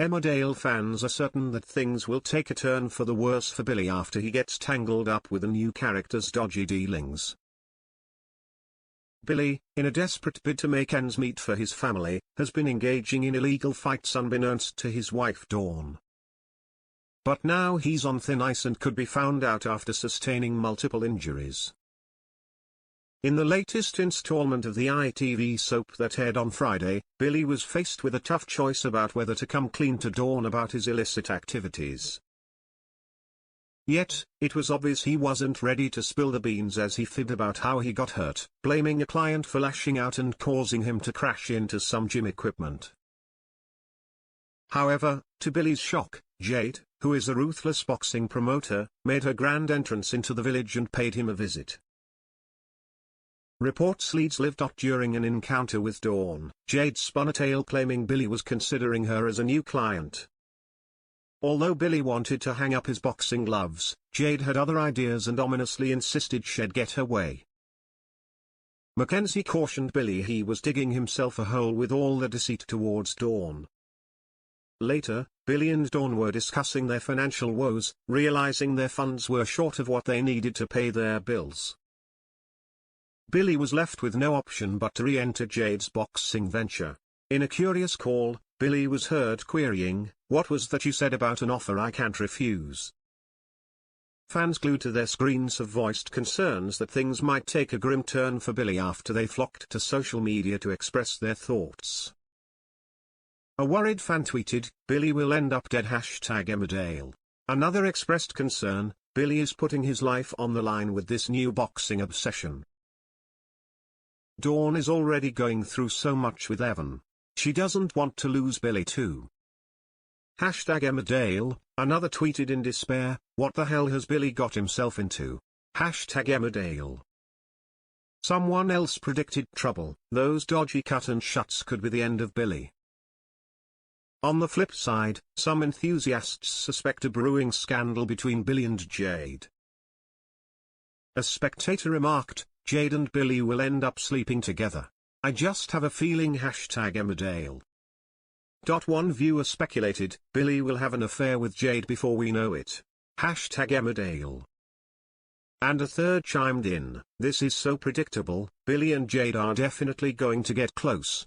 Emmerdale fans are certain that things will take a turn for the worse for Billy after he gets tangled up with the new character's dodgy dealings. Billy, in a desperate bid to make ends meet for his family, has been engaging in illegal fights unbeknownst to his wife Dawn. But now he's on thin ice and could be found out after sustaining multiple injuries. In the latest installment of the ITV soap that aired on Friday, Billy was faced with a tough choice about whether to come clean to Dawn about his illicit activities. Yet, it was obvious he wasn't ready to spill the beans as he fibbed about how he got hurt, blaming a client for lashing out and causing him to crash into some gym equipment. However, to Billy's shock, Jade, who is a ruthless boxing promoter, made her grand entrance into the village and paid him a visit. Reports leads live. During an encounter with Dawn, Jade spun a tale claiming Billy was considering her as a new client. Although Billy wanted to hang up his boxing gloves, Jade had other ideas and ominously insisted she'd get her way. Mackenzie cautioned Billy he was digging himself a hole with all the deceit towards Dawn. Later, Billy and Dawn were discussing their financial woes, realizing their funds were short of what they needed to pay their bills. Billy was left with no option but to re-enter Jade's boxing venture. In a curious call, Billy was heard querying, "What was that you said about an offer I can't refuse?" Fans glued to their screens have voiced concerns that things might take a grim turn for Billy after they flocked to social media to express their thoughts. A worried fan tweeted, "Billy will end up dead #Emmerdale." Another expressed concern, "Billy is putting his life on the line with this new boxing obsession." Dawn is already going through so much with Evan. She doesn't want to lose Billy too. #Emmerdale, another tweeted in despair, "What the hell has Billy got himself into?" #Emmerdale. Someone else predicted trouble. Those dodgy cut and shuts could be the end of Billy. On the flip side, some enthusiasts suspect a brewing scandal between Billy and Jade. A spectator remarked, "Jade and Billy will end up sleeping together. I just have a feeling #Emmerdale." One viewer speculated, "Billy will have an affair with Jade before we know it. #Emmerdale." And a third chimed in, "This is so predictable, Billy and Jade are definitely going to get close.